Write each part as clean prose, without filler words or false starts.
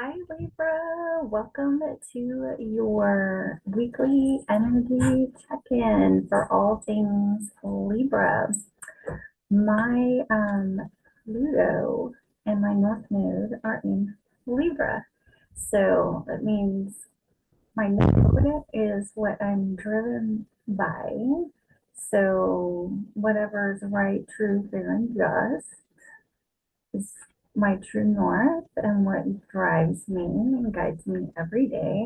Hi Libra, welcome to your weekly energy check-in for all things Libra. My Pluto and my North Node are in Libra, so that means my node is what I'm driven by. So whatever's right, true, fair, and just is my true north and what drives me and guides me every day.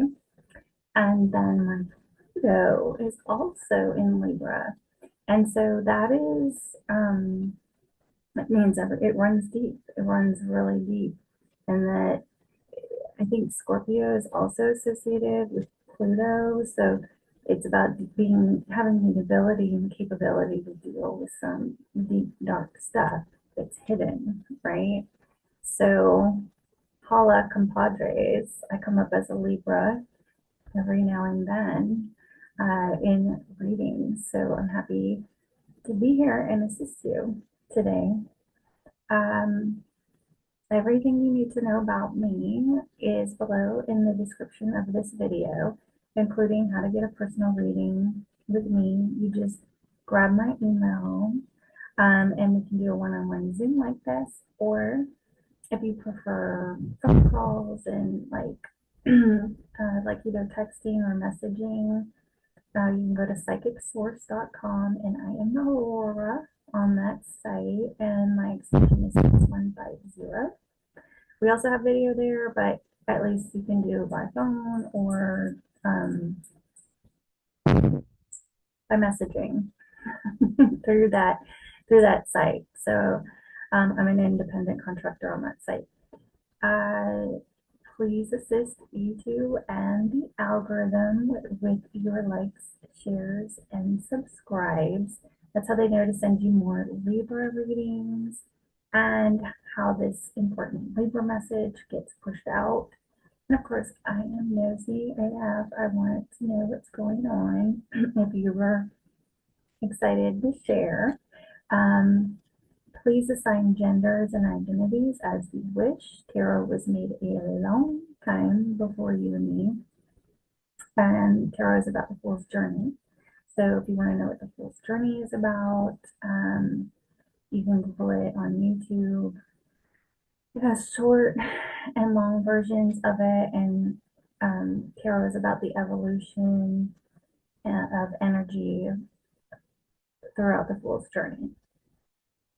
And then my Pluto is also in Libra. And so that means it runs deep. It runs really deep. And that I think Scorpio is also associated with Pluto. So it's about having the ability and capability to deal with some deep, dark stuff that's hidden, right? So, hola, compadres. I come up as a Libra every now and then in readings. So, I'm happy to be here and assist you today. Um, Everything you need to know about me is below in the description of this video, including how to get a personal reading with me. You just grab my email and we can do a one-on-one Zoom like this, or if you prefer phone calls and like either texting or messaging, you can go to psychicsource.com, and I am Aurora on that site, and my extension is 6150. We also have video there, but at least you can do by phone or by messaging through that site. So I'm an independent contractor on that site. Please assist YouTube and the algorithm with your likes, shares, and subscribes. That's how they know to send you more Libra readings and how this important Libra message gets pushed out. And of course, I am nosy AF. I want to know what's going on. If you were excited to share, um, please assign genders and identities as you wish. Tarot was made a long time before you and me, and tarot is about the Fool's Journey. So if you want to know what the Fool's Journey is about, you can Google it on YouTube. It has short and long versions of it, and tarot is about the evolution of energy throughout the Fool's Journey.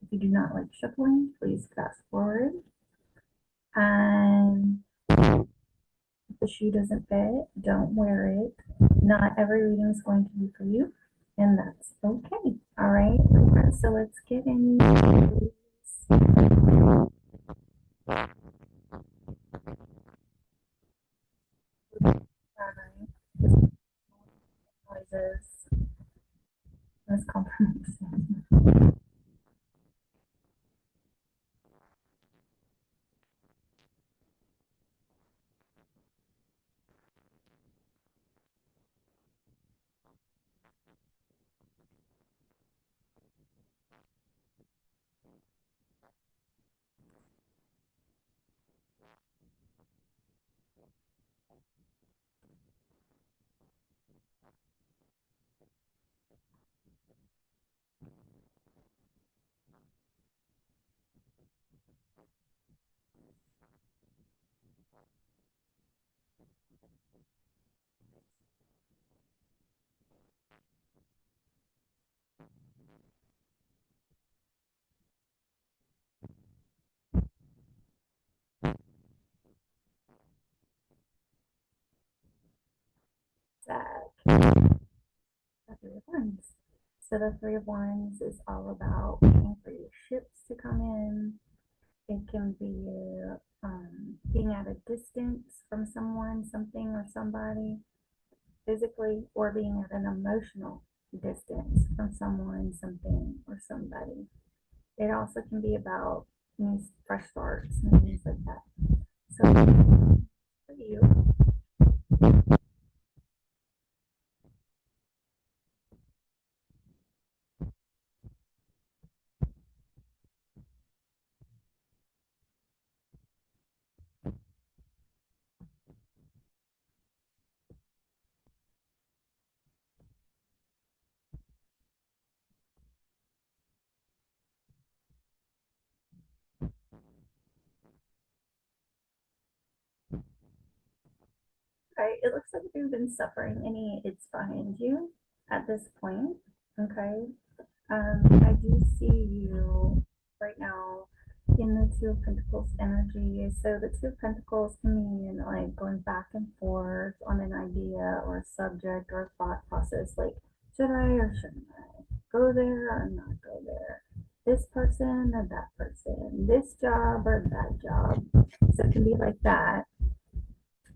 If you do not like shuffling, please fast forward. And if the shoe doesn't fit, don't wear it. Not every reading is going to be for you, and that's okay. All right, so let's get into noises as confirmation. That the Three of Wands. So the Three of Wands is all about waiting for your ships to come in. It can be being at a distance from someone, something, or somebody physically, or being at an emotional distance from someone, something, or somebody. It also can be about fresh starts and things like that. So for you, Okay, it looks like you've been suffering any, it's behind you at this point. Okay, I do see you right now in the Two of Pentacles energy. So the Two of Pentacles can mean like going back and forth on an idea or a subject or a thought process. Like, should I or shouldn't I go there or not go there? This person or that person? This job or that job? So it can be like that.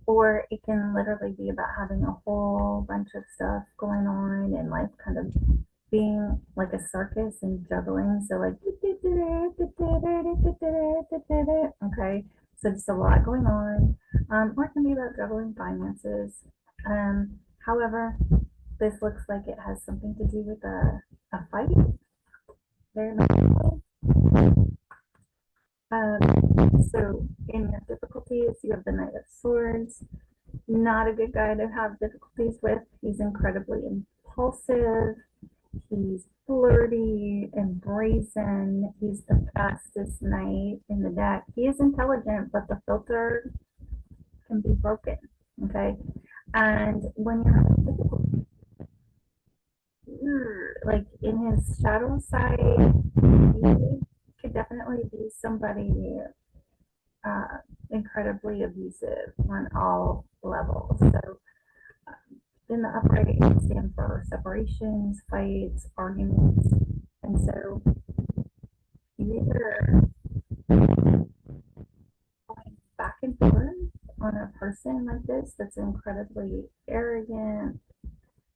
Or it can literally be about having a whole bunch of stuff going on and life kind of being like a circus and juggling. So like, okay, so just a lot going on. Or it can be about juggling finances. However, this looks like it has something to do with a fight. Very much so. So in your difficulties, you have the Knight of Swords. Not a good guy to have difficulties with. He's incredibly impulsive. He's flirty and brazen. He's the fastest knight in the deck. He is intelligent, but the filter can be broken. Okay. And when you're having difficulty, like in his shadow side, he could definitely be somebody incredibly abusive on all levels. So in the upright, it can stand for separations, fights, arguments. And so either going back and forth on a person like this that's incredibly arrogant,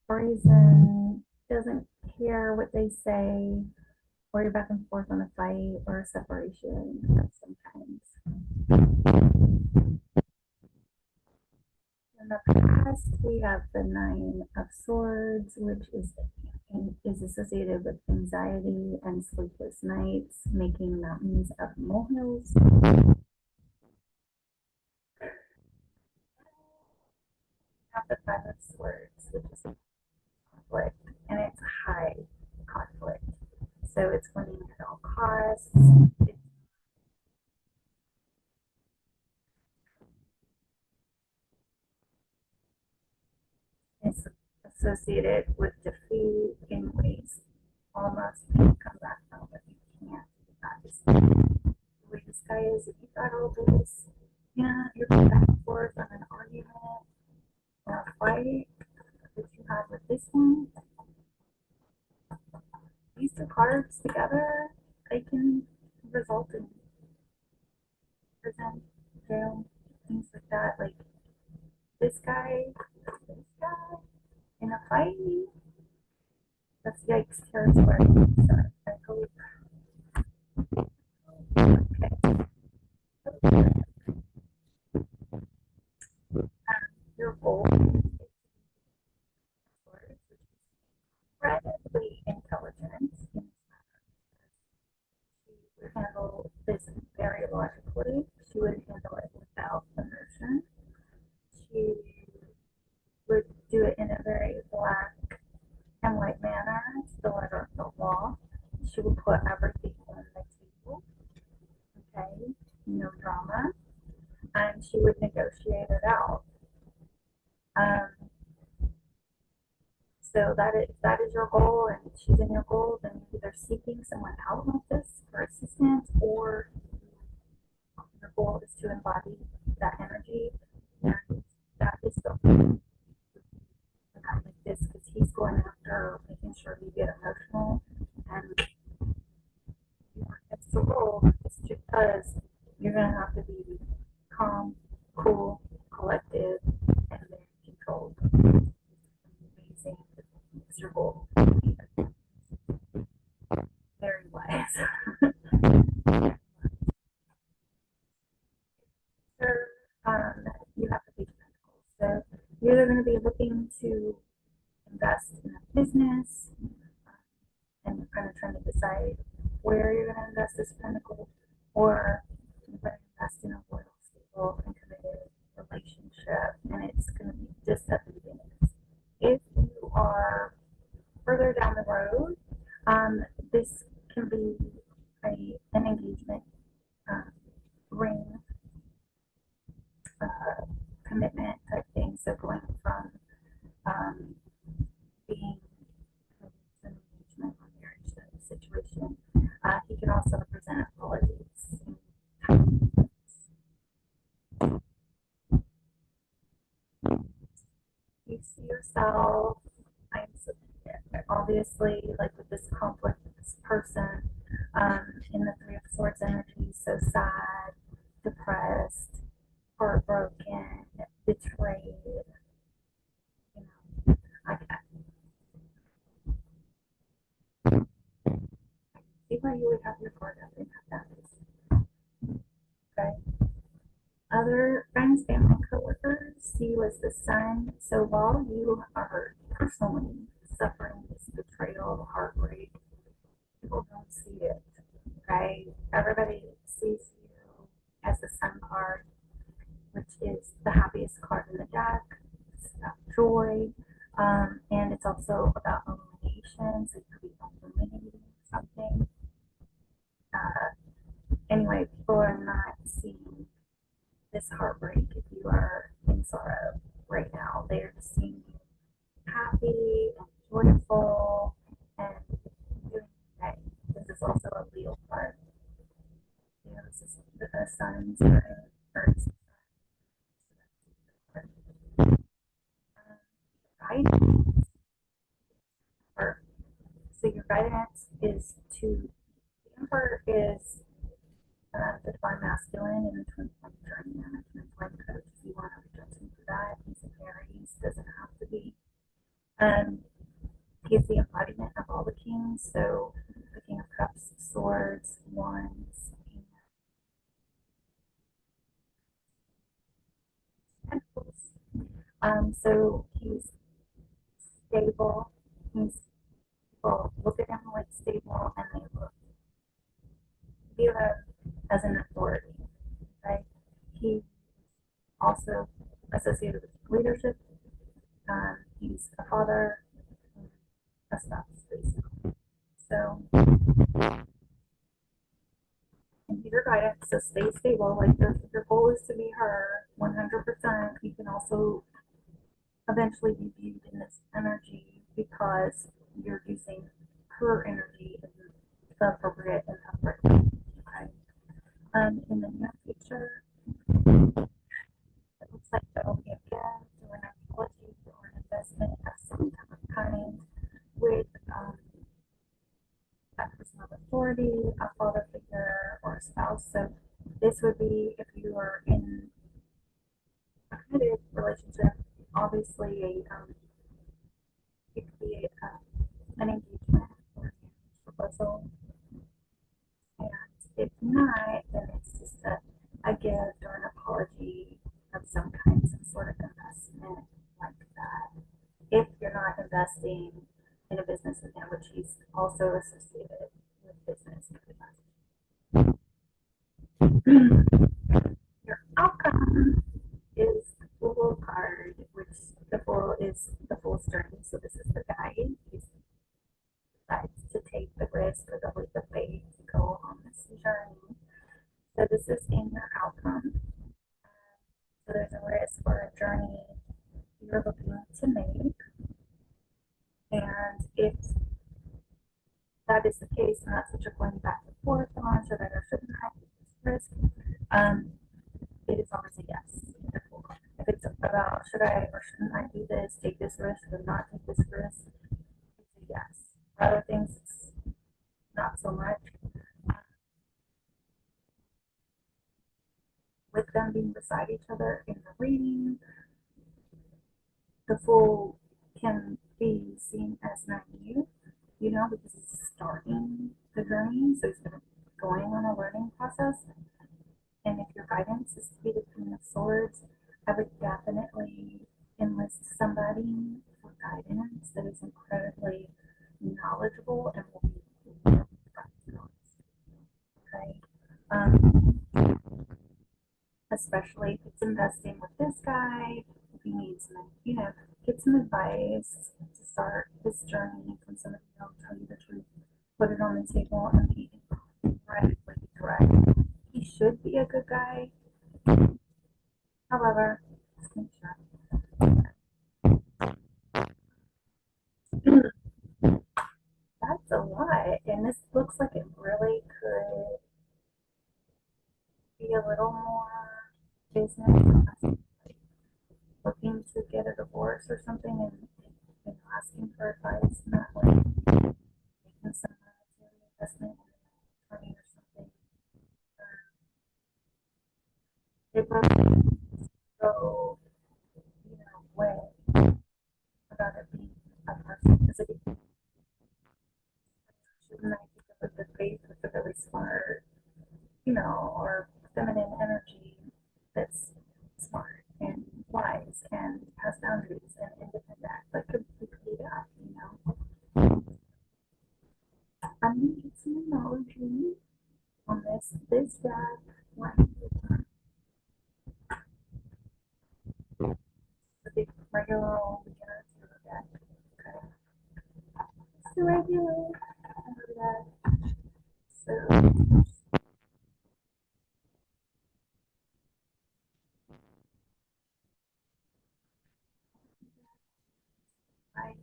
brazen, doesn't care what they say, or you're back and forth on a fight or a separation sometimes. In the past, we have the Nine of Swords, which is associated with anxiety and sleepless nights, making mountains of molehills. Have the Five of Swords, which is conflict, and it's high conflict. So it's winning at all costs. It's associated with defeat in ways almost you can come back from, but you can't. That's the way this guy is. If you got all this, yeah, you're going back and forth on an argument or a fight that you had with this one. These two cards together, they can result in prison, jail, things like that. Like this guy, in a fight, that's yikes territory. So I hope. Okay. Your goal is incredibly intelligent. She would handle this very logically. She would handle it without emotion. She would do it in a very black and white manner, to the letter of the law. She would put everything on the table. Okay, no drama, and she would negotiate it out. Um, so that is your goal, and she's in your goal. Then you're either seeking someone out like this for assistance, or your goal is to embody that energy, and that is the like this, because he's going after making sure you get emotional, and it's the goal. It's because you're gonna have to be calm, cool, collective, and very controlled. Amazing, miserable, very wise. So, you have the Page of Pentacles. So you're either going to be looking to invest in a business, and you're kind of trying to decide where you're going to invest this pentacle, or you're going to invest in a loyal, stable, and committed relationship, and it's going to be just at the beginning. If you are further down the road, this can be an engagement, ring, commitment type thing. So going from being an engagement or marriage type of situation. He can also represent apologies. You see yourself, I'm obviously like with this conflict with this person, in the Three of Swords energy, so sad, depressed, heartbroken, betrayed. You know, I see why you would have your guard up and have that. Okay. Other friends, family, coworkers see you as the sun. So while you are personally suffering this betrayal, heartbreak, people don't see it. Okay, everybody sees you as the sun card, which is the happiest card in the deck. It's about joy, and it's also about illumination. So you could be illuminating something. Anyway, people are not seeing this heartbreak if you are in sorrow right now. They are just seeing you happy and joyful and doing okay. This is also a Leo card. You know, this is the sun's Earth's guidance. So your guidance is to the Emperor is the divine masculine in the twin flame journey and the twin flame coach. If you want to reach out to him for that, he's a Aries, doesn't have to be. He's the embodiment of all the kings. So the King of Cups, Swords, Wands, and Pentacles. So he's stable. He's people look at him like stable, and they look view him as an authority. Right? He also associated with leadership. He's a father, a spouse, basically. So, and your guidance, so stay stable. Like your goal is to be her 100%. You can also eventually be viewed in this energy because you're using her energy in the appropriate and upright way. Okay? In the near future, it looks like there will be a gift or an apology or an investment of some kind with a person of authority, a father figure, or a spouse. So this would be if you are in a committed relationship, obviously it could be an engagement or a proposal. And if not, then it's just a gift or an apology of some kind, some sort of investment like that. If you're not investing in a business with him, which he's also associated with business. Your outcome is the Fool card, which the Fool is the Fool's journey. So this is the guide. He decides to take the risk or the leap of faith to go on this journey. So this is in your outcome. So there's a risk or a journey you're looking to make. And if that is the case, and that's what you're going back and forth on, should I or shouldn't I take this risk? It is always a yes. If it's about should I or shouldn't I do this, take this risk or not take this risk, it's a yes. For other things, it's not so much. With them being beside each other in the reading, the Fool can be seen as naive, you know, because he's starting the journey, so he's going on a learning process. And if your guidance is to be the Queen of Swords, I would definitely enlist somebody for guidance that is incredibly knowledgeable and will be okay. Especially if it's investing with this guy, if he needs some, you know, get some advice to start this journey from somebody who will tell you the truth, put it on the table, and be incredibly direct. He should be a good guy. However, just make sure. this looks like it really could be a little more business, looking to get a divorce or something, and asking for advice, not like making some monetary investment in an attorney or something. It really go, way about it being a person, because it shouldn't, I think of a good faith with a really smart, or feminine energy that's smart and wise and has boundaries and independent, but could be that. I'm gonna get some emoji on this deck. One, the big regular old beginner tarot deck. Okay. It's the regular deck. So I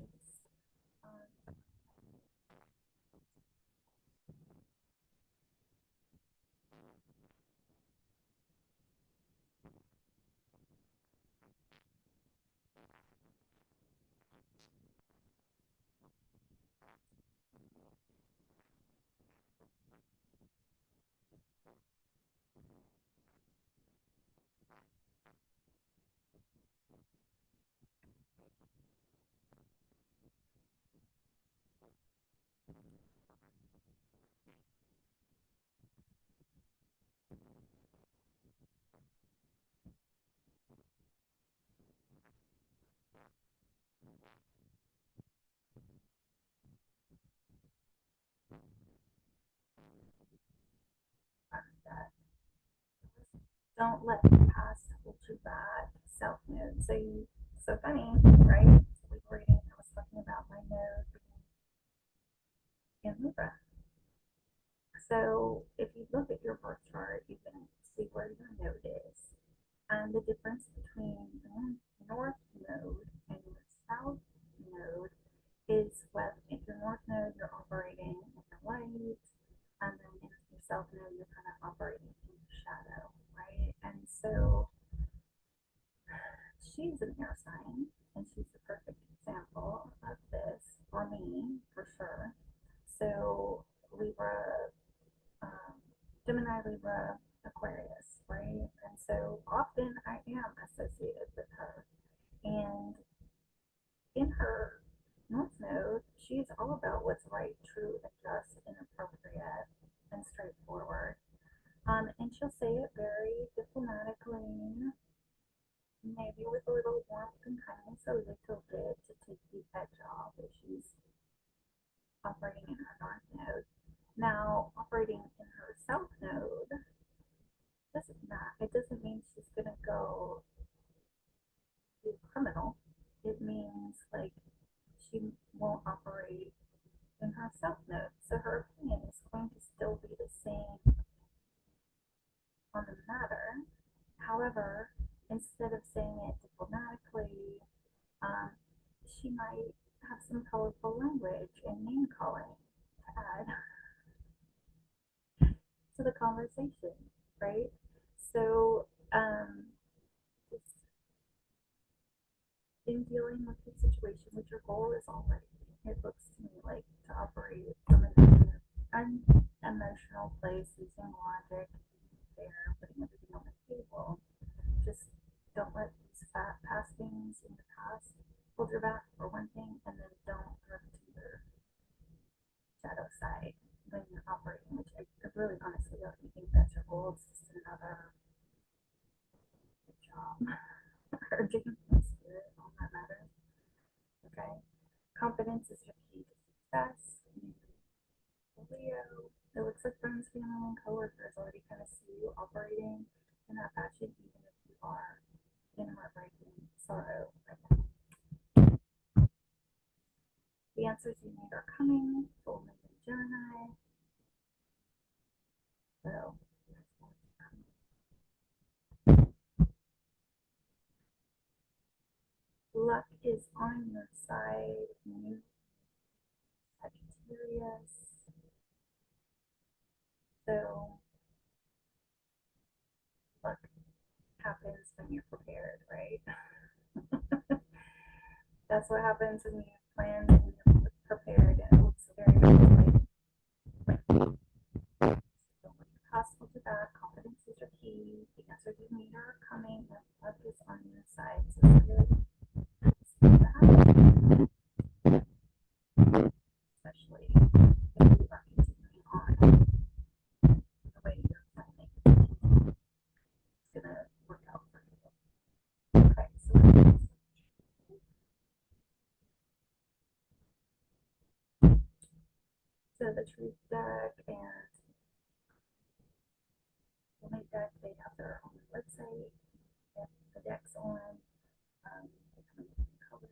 that don't let the past hold you back. Self node. So funny, right? We were reading. I was talking about my node in Libra. So if you look at your birth chart, you can see where your node is. And the difference between your north node and your south node is what in your north node you're operating in the light, and then in your south node you're kind of operating in the shadow, right? And so she's an air sign, and she's the perfect example of this for me, for sure. So Libra, um, Gemini, Libra, Aquarius, right? And so often I am associated with her. And in her North Node, she's all about what's right, true, and just, and appropriate, and straightforward. And she'll say it very diplomatically, maybe with a little warmth and kindness, a little bit to take the edge off if she's operating in her North Node. Now, operating in her South Node doesn't not. It doesn't mean she's gonna go be a criminal. It means like she won't operate in her South Node, so her opinion is going to still be the same on the matter. However, instead of saying it diplomatically, um, she might have some colorful language and name calling to add to the conversation, right? So, in dealing with the situation, with your goal is already, it looks to me like to operate from an unemotional place using logic, fair, putting everything on the table. Just don't let these past things in the past hold your back for one thing, and then don't drift to your shadow side when you're operating, which I really honestly don't think that's your goal. It's just another job or dream spirit, all that matters. Okay. Confidence is your key to success. Leo, it looks like friends, family, and coworkers already kind of see you operating in that fashion, even if you are in heartbreaking sorrow right now. The answers you need are coming. Full moon in Gemini. So, luck is on your side. New Sagittarius. So luck happens when you're prepared, right? That's what happens when you plan and you're prepared, and it's very much like don't let your past hold you back. Confidence is your key. The answers you need are coming, and luck is on your side. So it's really that, especially if you are continuing on the way you're planning. It's gonna work out for you. Okay, so the truth deck and soulmate deck, they have their own website. And the deck's on. They come in different colors.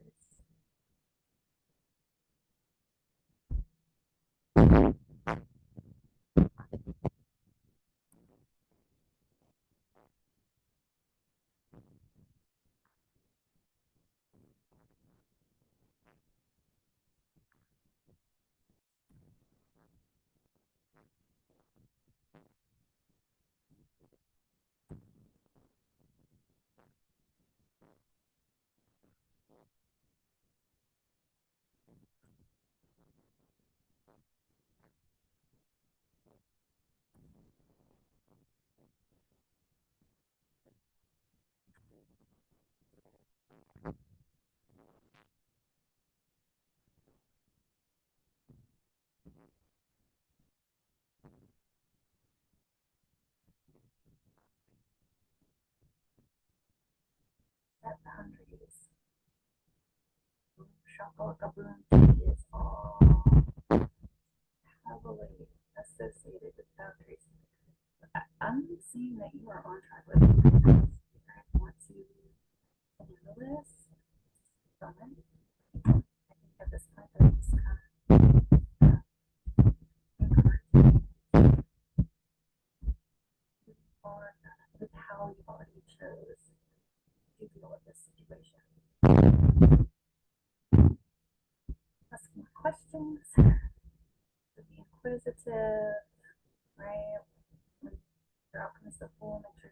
Set boundaries. Shakalaka is all heavily associated with boundaries. I'm seeing that you are on track with it. I want to handle this. Fun. I think at this point that it's kind of encouraging or with how you already chose to deal with this situation. Asking questions, to be inquisitive, right? When you're alchemist of fool, make sure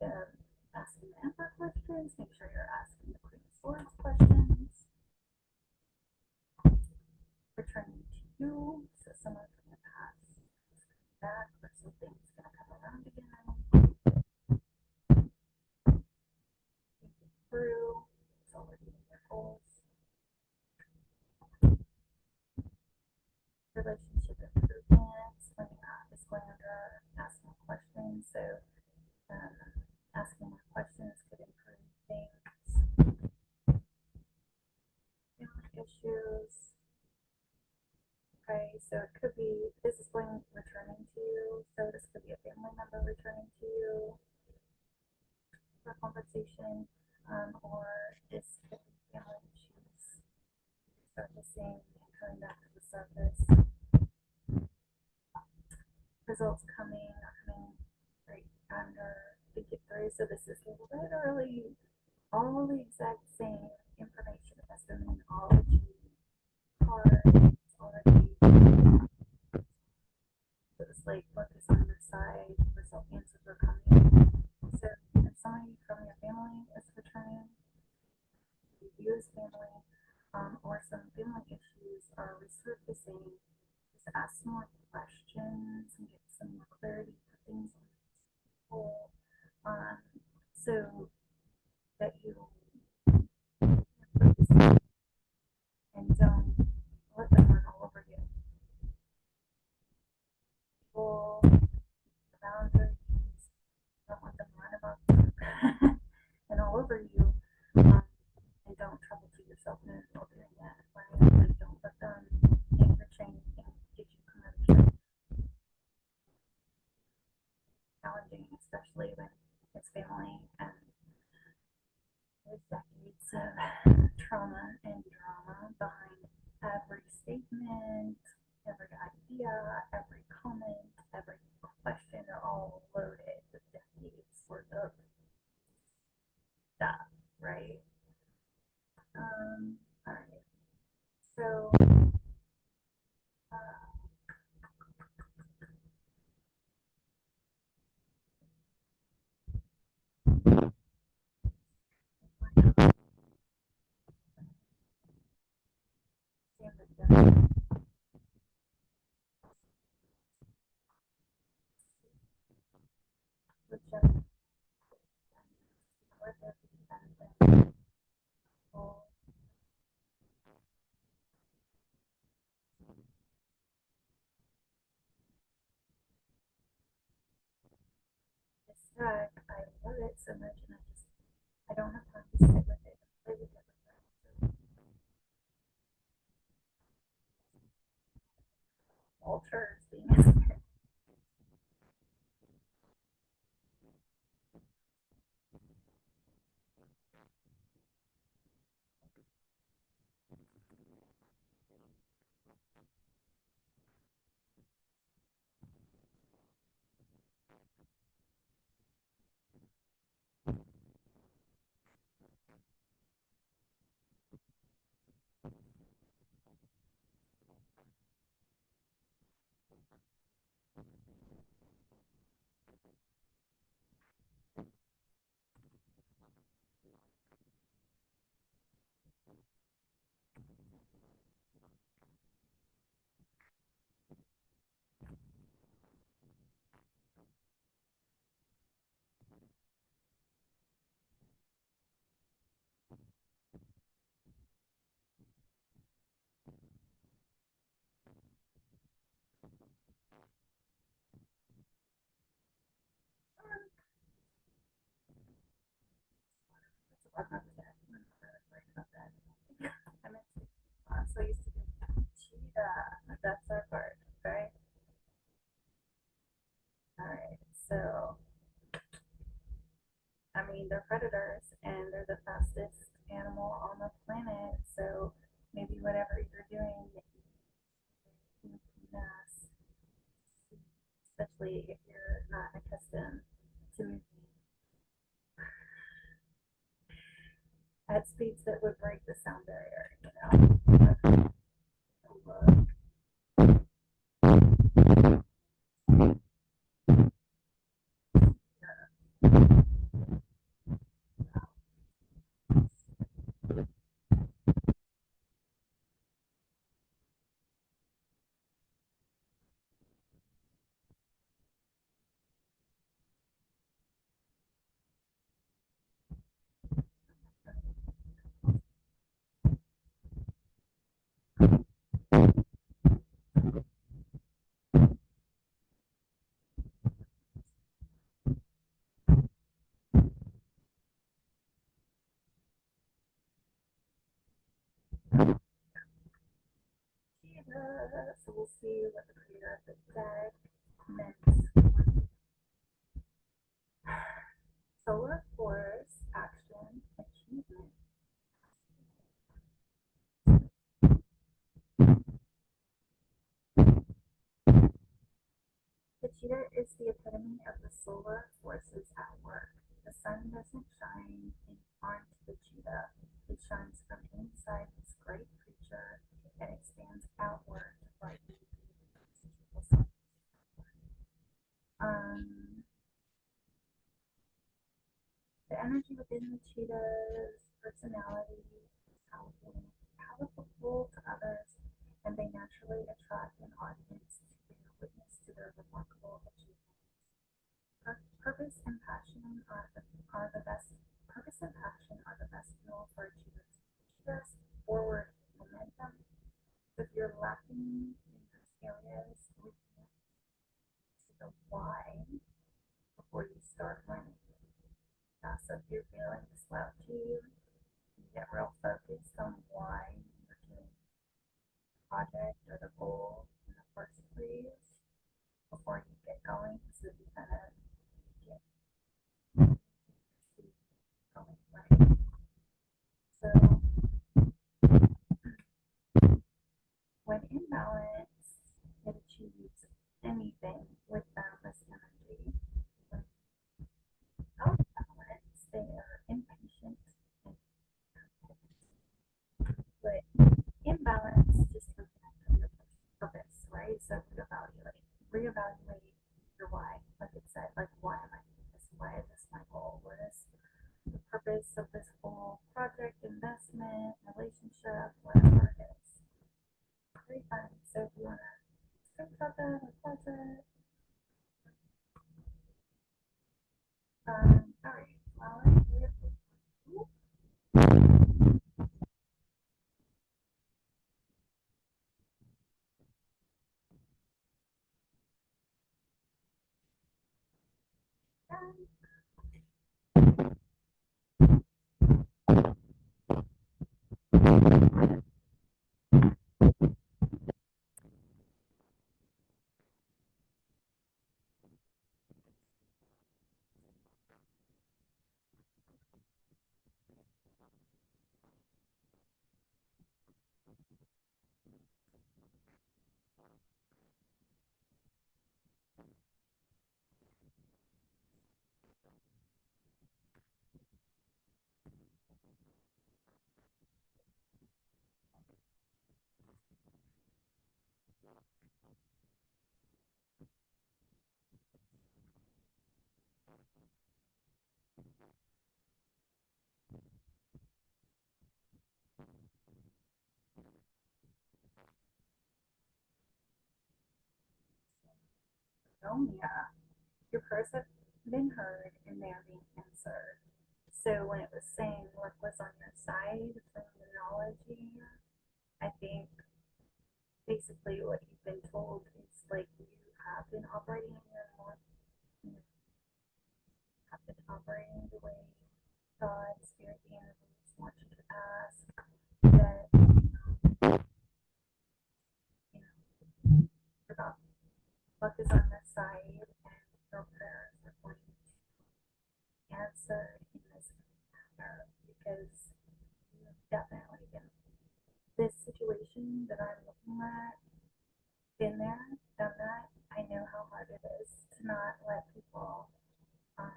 you're asking the Emperor questions, make sure you're asking the Queen of Swords questions. Returning to you, so someone from the past is coming back, or something's gonna come around again. Thinking through, it's already in your goals. Relationship improvements when is going under asking questions. So asking more questions could improve things. Family issues. Okay, so it could be this is going returning to you. So this could be a family member returning to you for conversation, or this could be family issues surfacing and coming back to the surface. Results coming right under think it through. So this is literally all the exact same information as the numerology card. It's already so it's like focus on your side, result answers are coming. So if somebody from your family is returning, you as family, or some family issues are resurfacing, just ask some more questions and get some more clarity for things on the whole. So that you focus and don't let them run all over you. People, boundaries, don't let them run above you and all over you. And don't troubleshoot yourself while doing that, right? Like don't let them take your chain and get you promoted. Challenging, especially when it's family and there's decades of trauma and drama behind every statement, every idea, every comment, every question. They're all loaded with decades worth of stuff, right? All right. So, Cheetah. Whichever. Or the full this deck. I love it so much, and I don't have time to sit with it and play with it. So vultures being I'm not that. I'm not really worried about that. I'm so used to doing cheetah. That's our part, right? All right. So, I mean, they're predators and they're the fastest animal on the planet. So maybe whatever you're doing, you can especially if you're not accustomed to moving at speeds that would break the sound barrier, Look, so we'll see what the creator of the deck meant. Solar force, action, achievement. The cheetah is the epitome of the solar forces at work. The sun doesn't shine onto the cheetah. It shines from inside this great creature and expands outward to brighten the the energy within the cheetah's personality is palatable to others, and they naturally attract an audience to bear witness to their remarkable achievements. Purpose and passion are the best. Purpose and passion are the best fuel for achievers. Cheetah's forward momentum. If you're lacking in those areas, reconnect to the why before you start running. So if you're feeling slouchy, you get real focused on why you're doing the project or the goal in the first place before you get going, so you kind of get going right. So when in balance, it achieves anything with boundless energy. When out of balance, they are impatient and but imbalance just comes back to your purpose, right? So reevaluate your why. Like it said, like why am I doing this? Why is this my goal? What is the purpose of this whole project, investment, relationship, whatever it is? All right. Well, I'm here for you. Oh, yeah. Your prayers have been heard and they are being answered. So when it was saying what was on your side from the knowledge, I think basically what you've been told is like you have been operating in your more, you know, have been operating the way God, Spirit, the universe wants you to ask that, you know, about luck is on your side and your prayers are going to be answered in this manner because you've definitely been this situation that I'm looking at, been there, done that. I know how hard it is to not let people um,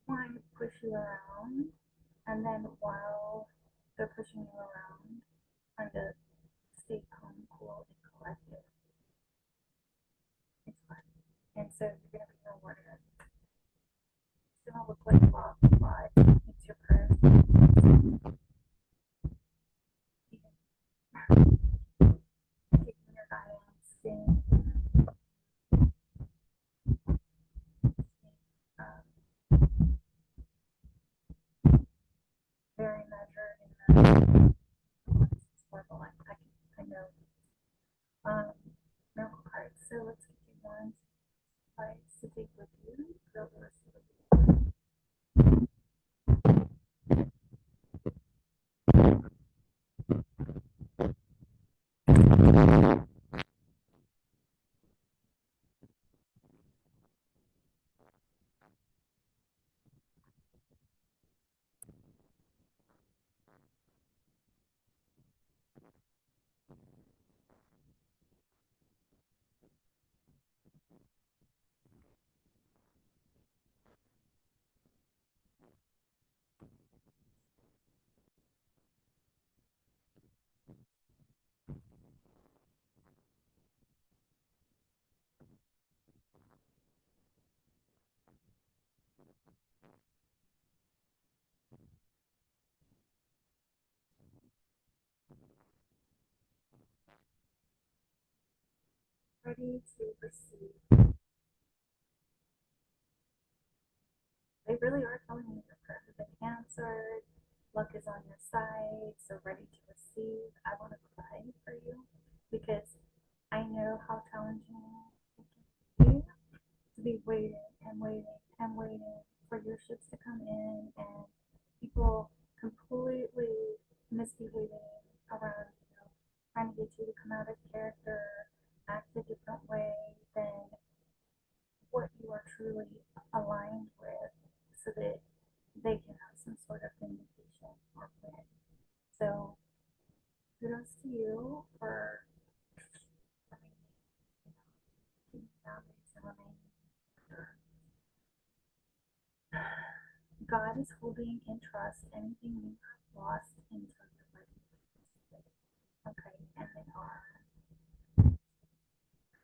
want to push you around, and then while they're pushing you around, trying to stay calm, cool, and collected. It's fun, and so you're gonna be rewarded. It's gonna look like love, but it's your prayers. Taking your guidance, staying very measured in the level. I know. Miracle cards. So let's get you one cards to take with you for the rest of the week. Ready to receive. They really are telling me your prayers have been answered. Luck is on your side, so ready to receive. I want to cry for you because I know how challenging it can be to be waiting and waiting and waiting for your ships to come in and people completely misbehaving around you, trying to get you to come out of character, act a different way than what you are truly aligned with so that they can have some sort of vindication or win. So kudos to you for keeping boundaries and remaining. God is holding in trust anything you have lost until you're ready to receive it. Okay, and they are.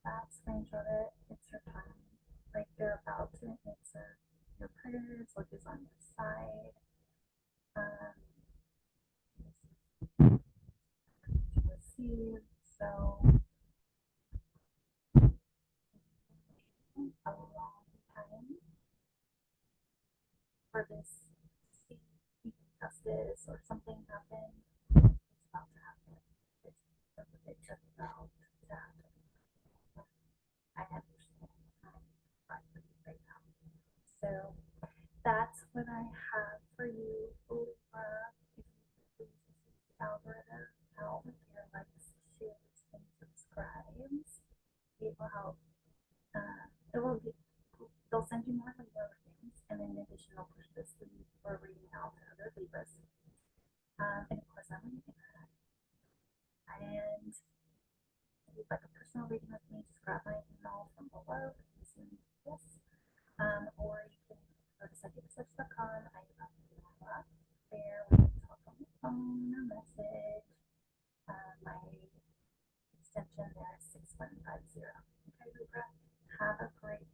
That screenshot it. It's your time. Like they're about to answer your prayers. Luck is on your side. Um, to receive. So a long time. for this see justice or something happen. It's about to happen. It's just about to happen. I understand. I'm right for you right now. So that's what I have for you, Libra. If you could please use the algorithm help with your likes, shares, and subscribes. It will help. It will get, they'll send you more Libra readings, and in addition, they'll push this for reading out to other Libras. And of course, I'm reading that. And if you'd like a personal reading with me, just grab my email from below. Yes. Or you can go to psychicsearch.com. I have a email there. We can talk on the phone or message. My extension there is 6150. Okay, Libra. Have a great